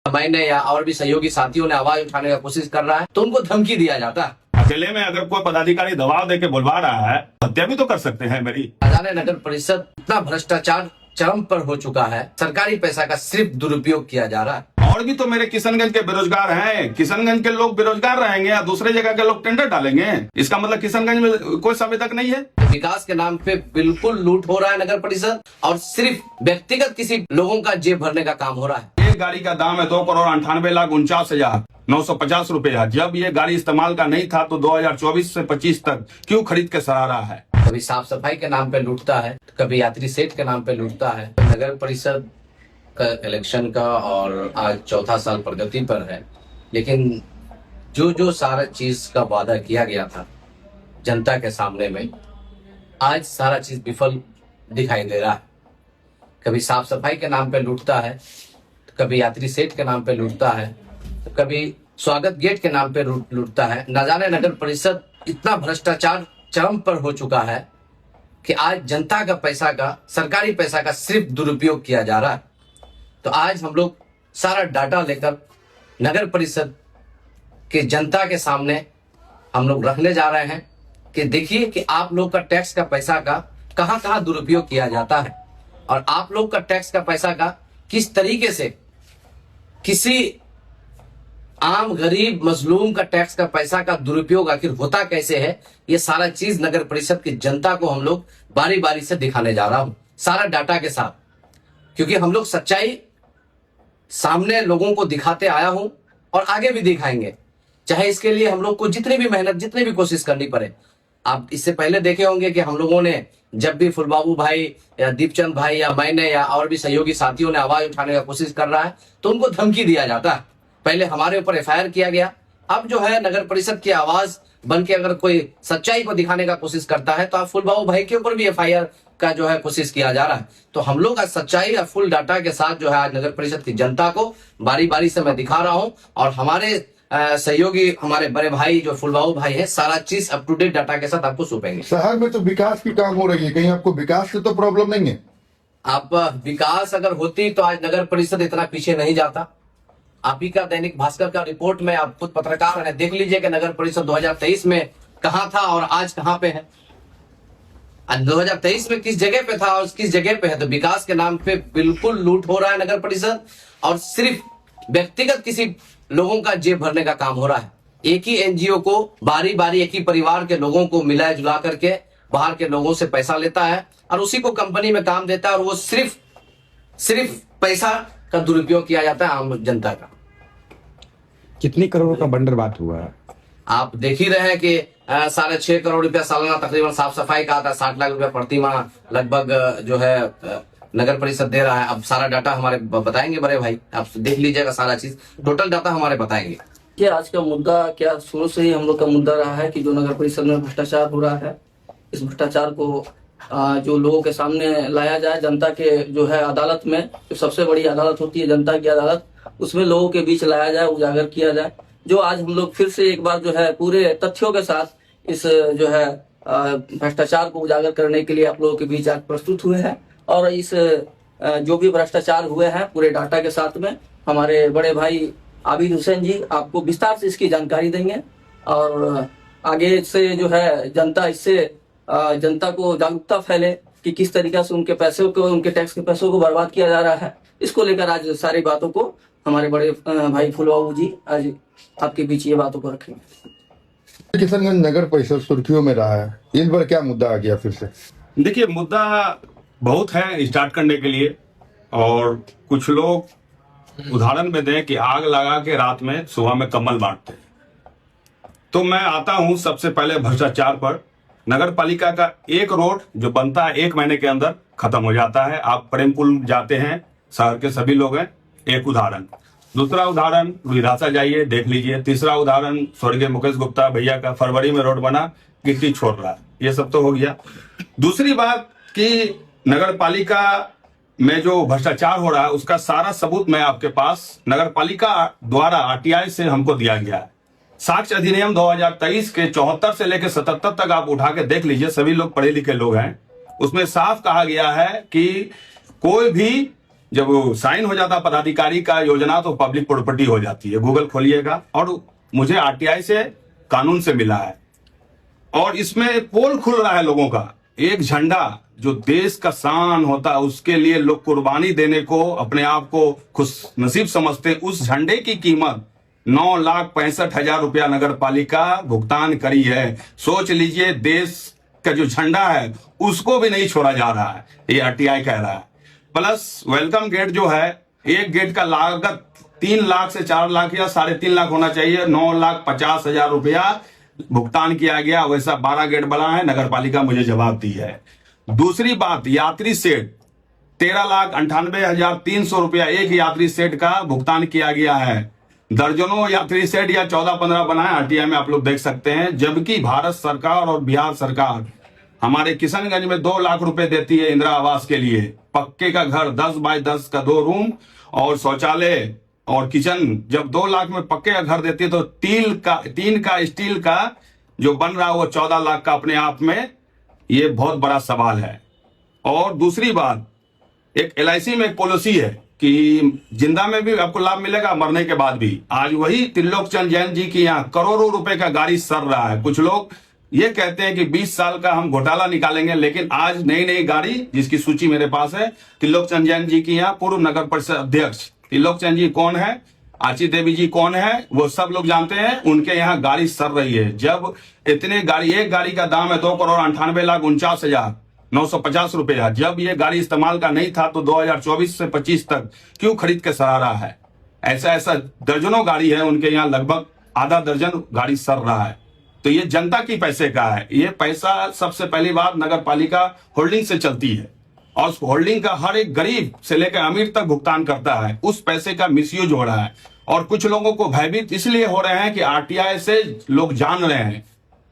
मैंने या और भी सहयोगी साथियों ने आवाज उठाने का कोशिश कर रहा है तो उनको धमकी दिया जाता है। अकेले में अगर कोई पदाधिकारी दबाव देके बुलवा रहा है, हत्या भी तो कर सकते हैं मेरी। राजाने नगर परिषद इतना भ्रष्टाचार चरम पर हो चुका है, सरकारी पैसा का सिर्फ दुरुपयोग किया जा रहा है। और भी तो मेरे किशनगंज के बेरोजगार हैं। किशनगंज के लोग बेरोजगार रहेंगे या दूसरे जगह के लोग टेंडर डालेंगे? इसका मतलब किशनगंज में कोई संवेदक नहीं है। विकास के नाम पे बिल्कुल लूट हो रहा है नगर परिषद, और सिर्फ व्यक्तिगत किसी लोगों का जेब भरने का काम हो रहा है। एक गाड़ी का दाम है 2,98,49,950 रुपया। जब ये गाड़ी इस्तेमाल का नहीं था तो 2024 से 25 तक क्यों खरीद के सराह रहा है? कभी साफ सफाई के नाम पे लूटता है, कभी यात्री सेठ के नाम पे लूटता है। नगर परिषद का इलेक्शन का और आज चौथा साल प्रगति पर है, लेकिन जो जो सारा चीज का वादा किया गया था जनता के सामने में, आज सारा चीज विफल दिखाई दे रहा है। कभी साफ सफाई के नाम पे लूटता है, कभी यात्री सेठ के नाम पे लूटता है, तो कभी स्वागत गेट के नाम पे लूटता है। न जाने नगर परिषद इतना भ्रष्टाचार चरम पर हो चुका है कि आज जनता का पैसा का, सरकारी पैसा का सिर्फ दुरुपयोग किया जा रहा है। तो आज हम लोग सारा डाटा लेकर नगर परिषद के जनता के सामने हम लोग रखने जा रहे हैं कि देखिए कि आप लोग का टैक्स का पैसा का कहां कहां दुरुपयोग किया जाता है, और आप लोग का टैक्स का पैसा का किस तरीके से किसी आम गरीब मजलूम का टैक्स का पैसा का दुरुपयोग आखिर होता कैसे है। ये सारा चीज नगर परिषद की जनता को हम लोग बारी बारी से दिखाने जा रहा हूं, सारा डाटा के साथ, क्योंकि हम लोग सच्चाई सामने लोगों को दिखाते आया हूं और आगे भी दिखाएंगे, चाहे इसके लिए हम लोग को जितनी भी मेहनत, जितनी भी कोशिश करनी पड़े। आप इससे पहले देखे होंगे कि हम लोगों ने जब भी फुलबाबू भाई या दीपचंद भाई या मैंने या और भी सहयोगी साथियों ने आवाज उठाने का कोशिश कर रहा है तो उनको धमकी दिया जाता है। पहले हमारे ऊपर एफआईआर किया गया, अब जो है नगर परिषद की आवाज बन के अगर कोई सच्चाई को दिखाने का कोशिश करता है तो आप फुलबाबू भाई के ऊपर भी एफआईआर का जो है कोशिश किया जा रहा है। तो हम लोग आज सच्चाई और फुल डाटा के साथ जो है आज नगर परिषद की जनता को बारी बारी से मैं दिखा रहा हूं, और हमारे सहयोगी हमारे बड़े भाई जो फुलबाबू भाई है सारा चीज अप टू डेट डाटा के साथ आपको सौंपेंगे। शहर में तो विकास की काम हो रही है, कहीं आपको विकास से तो प्रॉब्लम नहीं है? आप विकास अगर होती तो आज नगर परिषद इतना पीछे नहीं जाता। आप ही का दैनिक भास्कर का रिपोर्ट में आप खुद पत्रकार हैं, देख लीजिए कि नगर परिषद 2023 में कहां था और आज कहां पे है। आज 2023 में किस जगह पे था और किस जगह पे है। तो विकास के नाम पे बिल्कुल लूट हो रहा है नगर परिषद, और सिर्फ व्यक्तिगत किसी लोगों का जेब भरने का काम हो रहा है। एक ही एनजीओ को बारी बारी एक ही परिवार के लोगों को मिला जुला करके बाहर के लोगों से पैसा लेता है और उसी को कंपनी में काम देता है, और वो सिर्फ पैसा का दुरुपयोग किया जाता है आम जनता का। कितनी करोड़ का बंदरबांट हुआ है? आप देख ही रहे हैं कि 6.5 करोड़ रुपया सालाना तकरीबन साफ सफाई का आता है, 60 लाख रुपया प्रति माह लगभग जो है नगर परिषद दे रहा है। अब सारा डाटा हमारे बताएंगे बड़े भाई, आप देख लीजिएगा, सारा चीज टोटल डाटा हमारे बताएंगे। कि आज का मुद्दा क्या शुरू से ही हम लोग का मुद्दा रहा है कि जो नगर परिषद में भ्रष्टाचार हो रहा है, इस भ्रष्टाचार को जो लोगों के सामने लाया जाए, जनता के जो है अदालत में, जो सबसे बड़ी अदालत होती है जनता की अदालत, उसमें लोगों के बीच लाया जाए, उजागर किया जाए। जो आज हम लोग फिर से एक बार जो है पूरे तथ्यों के साथ इस जो है भ्रष्टाचार को उजागर करने के लिए आप लोगों के बीच आज प्रस्तुत हुए हैं, और इस जो भी भ्रष्टाचार हुए हैं पूरे डाटा के साथ में हमारे बड़े भाई आबिद हुसैन जी आपको विस्तार से इसकी जानकारी देंगे, और आगे से जो है जनता को जागरूकता फैले कि किस तरीके से उनके पैसों को, उनके टैक्स के पैसों को बर्बाद किया जा रहा है। इसको लेकर आज सारी बातों को हमारे बड़े भाई फुलबाबू जी आज आपके बीच ये बातों को रखेंगे। किशनगंज नगर परिषद सुर्खियों में रहा है, इस बार क्या मुद्दा आ गया फिर से? देखिए, मुद्दा बहुत है स्टार्ट करने के लिए, और कुछ लोग उदाहरण में दें कि आग लगा के रात में सुबह में कम्बल बांटते हैं। तो मैं आता हूं सबसे पहले भ्रष्टाचार पर। नगर पालिका का एक रोड जो बनता है 1 महीने के अंदर खत्म हो जाता है। आप प्रेमपुल जाते हैं, शहर के सभी लोग हैं, एक उदाहरण। दूसरा उदाहरण विधासा जाइए, देख लीजिए। तीसरा उदाहरण स्वर्गीय मुकेश गुप्ता भैया का फरवरी में रोड बना, गिट्टी छोड़ रहा है। ये सब तो हो गया। दूसरी बात कि नगर पालिका में जो भ्रष्टाचार हो रहा है उसका सारा सबूत मैं आपके पास नगर पालिका द्वारा आरटीआई से हमको दिया गया है। साक्ष्य अधिनियम 2023 के 74 से लेकर 77 तक आप उठा के देख लीजिए, सभी लोग पढ़े लिखे लोग हैं। उसमें साफ कहा गया है कि कोई भी जब वो साइन हो जाता पदाधिकारी का योजना तो पब्लिक प्रॉपर्टी हो जाती है। गूगल खोलिएगा। और मुझे आरटीआई से कानून से मिला है और इसमें पोल खुल रहा है लोगों का। एक झंडा जो देश का शान होता है उसके लिए लोग कुर्बानी देने को अपने आप को खुश नसीब समझते हैं। उस झंडे की कीमत 9,65,000 रुपया नगर पालिका भुगतान करी है। सोच लीजिए, देश का जो झंडा है उसको भी नहीं छोड़ा जा रहा है, ये आरटीआई कह रहा है। प्लस वेलकम गेट जो है, एक गेट का लागत 3 लाख से 4 लाख या 3.5 लाख होना चाहिए। 9,50,000 रुपया भुगतान किया गया। वैसा 12 गेट बना है, नगर पालिका मुझे जवाब दी है। दूसरी बात, यात्री सेट 13,98,300 रुपया एक यात्री सेट का भुगतान किया गया है। दर्जनों यात्री सेट या 14-15 बनाए आरटीआई में, आप लोग देख सकते हैं। जबकि भारत सरकार और बिहार सरकार हमारे किशनगंज में 2 लाख रुपए देती है इंदिरा आवास के लिए। पक्के का घर 10 बाय 10 का 2 रूम और शौचालय और किचन, जब 2 लाख में पक्के का घर देती है तो टीन का स्टील का जो बन रहा है वो 14 लाख का अपने आप में ये बहुत बड़ा सवाल है। और दूसरी बात, एक LIC में एक पॉलिसी है कि जिंदा में भी आपको लाभ मिलेगा, मरने के बाद भी। आज वही त्रिलोक चंद जैन जी की यहाँ करोड़ों रुपए का गाड़ी सर रहा है। कुछ लोग ये कहते हैं कि 20 साल का हम घोटाला निकालेंगे, लेकिन आज नई गाड़ी जिसकी सूची मेरे पास है, त्रिलोक चंद जैन जी की यहाँ पूर्व नगर परिषद अध्यक्ष त्रिलोक चंद जी कौन है, आची देवी जी कौन है, वो सब लोग जानते हैं। उनके यहाँ गाड़ी सर रही है। जब इतने गाड़ी, एक गाड़ी का दाम है 2,98,49,950 रुपया। जब ये गाड़ी इस्तेमाल का नहीं था तो 2024 से 25 तक क्यों खरीद के सरा रहा है। ऐसा दर्जनों गाड़ी है उनके यहाँ, लगभग आधा दर्जन गाड़ी सर रहा है। तो ये जनता की पैसे का है। ये पैसा सबसे पहली बात नगर पालिका होल्डिंग से चलती है और उस होल्डिंग का हर एक गरीब से लेकर अमीर तक भुगतान करता है। उस पैसे का मिसयूज हो रहा है और कुछ लोगों को भयभीत इसलिए हो रहे हैं कि आरटीआई से लोग जान रहे हैं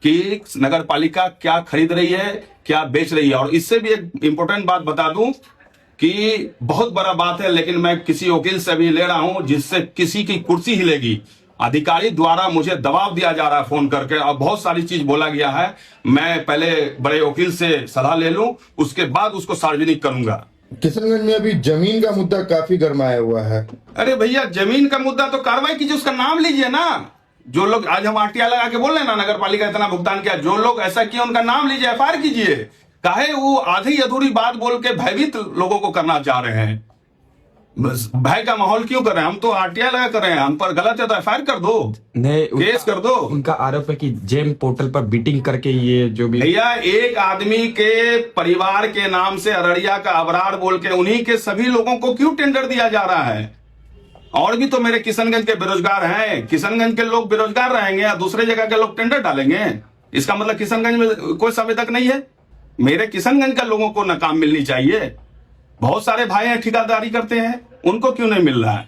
कि नगर पालिका क्या खरीद रही है, क्या बेच रही है। और इससे भी एक इंपॉर्टेंट बात बता दूं कि बहुत बड़ा बात है, लेकिन मैं किसी वकील से भी ले रहा हूं जिससे किसी की कुर्सी हिलेगी। अधिकारी द्वारा मुझे दबाव दिया जा रहा है फोन करके और बहुत सारी चीज बोला गया है। मैं पहले बड़े वकील से सलाह ले लूं, उसके बाद उसको सार्वजनिक करूंगा। किशनगंज में अभी जमीन का मुद्दा काफी गरमाया हुआ है। अरे भैया, जमीन का मुद्दा तो कार्रवाई कीजिए, उसका नाम लीजिए ना। जो लोग आज हम आरटीआई लगा के बोल रहे हैं ना नगर पालिका इतना भुगतान किया, जो लोग ऐसा किए उनका नाम लीजिए, FIR कीजिए। काहे वो आधी अधूरी बात बोल के भयभीत लोगों को करना चाह रहे हैं। बस भय का माहौल क्यों कर रहे हैं? हम तो आरटीआई लगा कर रहे हैं, हम पर गलत है तो FIR कर दो, केस कर दो। उनका आरोप है कि जेम पोर्टल पर बीटिंग करके ये जो भी भैया, एक आदमी के परिवार के नाम से अररिया का अबरार बोल के उन्हीं के सभी लोगों को क्यों टेंडर दिया जा रहा है? और भी तो मेरे किशनगंज के बेरोजगार हैं। किशनगंज के लोग बेरोजगार रहेंगे या दूसरे जगह के लोग टेंडर डालेंगे? इसका मतलब किशनगंज में कोई संवेदक नहीं है? मेरे किशनगंज का लोगों को न काम मिलनी चाहिए। बहुत सारे भाई हैं ठेकेदारी करते हैं, उनको क्यों नहीं मिल रहा है?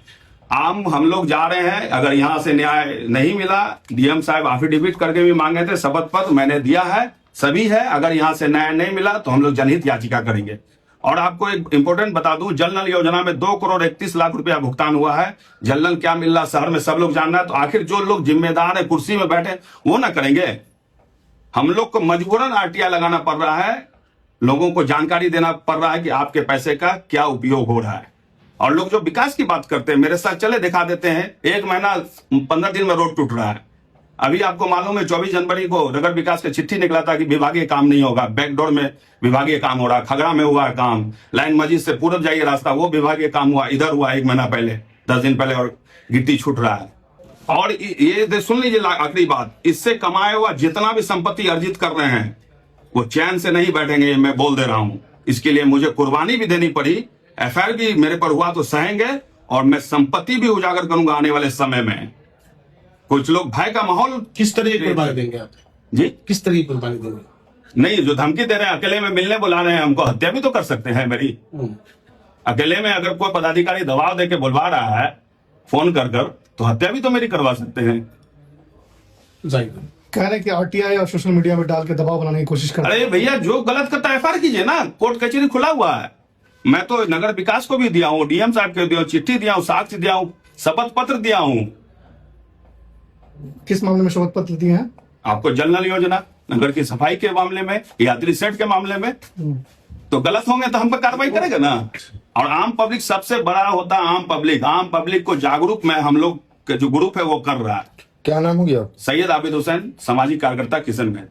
हम लोग जा रहे हैं। अगर यहां से न्याय नहीं मिला, डीएम साहब एफिडेविट करके भी मांगे थे, शपथ पत्र मैंने दिया है, सभी है। अगर यहां से न्याय नहीं मिला तो हम लोग जनहित याचिका करेंगे। और आपको एक इंपॉर्टेंट बता दूं, जल नल योजना में 2,31,00,000 रुपया भुगतान हुआ है। जल नल क्या मिल रहा शहर में सब लोग जानना है, तो आखिर जो लोग जिम्मेदार है कुर्सी में बैठे वो ना करेंगे? हम लोग को मजबूरन आरटीआई लगाना पड़ रहा है, लोगों को जानकारी देना पड़ रहा है कि आपके पैसे का क्या उपयोग हो रहा है। और लोग जो विकास की बात करते हैं मेरे साथ चले दिखा देते हैं, 1 महीना 15 दिन में रोड टूट रहा है। अभी आपको मालूम है 24 जनवरी को नगर विकास का चिट्ठी निकला था कि विभागीय काम नहीं होगा, बैकडोर में विभागीय काम हो रहा है, खगड़ा में हुआ है काम, लाइन मस्जिद से पूरब जाइए रास्ता वो विभागीय काम हुआ, इधर हुआ 1 महीना पहले, 10 दिन पहले, और गिट्टी छूट रहा है। और ये सुन लीजिए आखिरी बात, इससे कमाया हुआ जितना भी संपत्ति अर्जित कर रहे हैं वो चैन से नहीं बैठेंगे, मैं बोल दे रहा हूं। इसके लिए मुझे कुर्बानी भी देनी पड़ी, FIR भी मेरे पर हुआ तो सहेंगे, और मैं संपत्ति भी उजागर करूंगा आने वाले समय में। कुछ लोग भय का माहौल किस तरह की कुर्बानी देंगे आप जी? किस तरह की कुर्बानी देंगे? नहीं, जो धमकी दे रहे हैं, अकेले में मिलने बुला रहे हैं हमको, हत्या भी तो कर सकते हैं मेरी। अकेले में अगर कोई पदाधिकारी दबाव देके बुलवा रहा है फोन कर कर, तो हत्या भी तो मेरी करवा सकते हैं। कह रहे हैं कि आरटीआई और सोशल मीडिया में डाल के दबाव बनाने की कोशिश कर रहे हैं। अरे भैया, जो गलत करता है FIR कीजिए ना, कोर्ट कचहरी खुला हुआ है। मैं तो नगर विकास को भी दिया हूँ, डीएम साहब को दिया हूँ, चिट्ठी दिया हूँ, साक्ष्य दिया हूँ, शपथ पत्र दिया हूँ। किस मामले में शपथ पत्र दिए हैं? आपको जल नल योजना, नगर की सफाई के मामले में, यात्री सेट के मामले में। तो गलत होंगे तो हम पर कार्रवाई करेगा ना। और आम पब्लिक सबसे बड़ा होता है आम पब्लिक को जागरूक में हम लोग के जो ग्रुप है वो कर रहा है। क्या नाम हो गया? सैयद आबिद हुसैन, सामाजिक कार्यकर्ता, किशनगंज।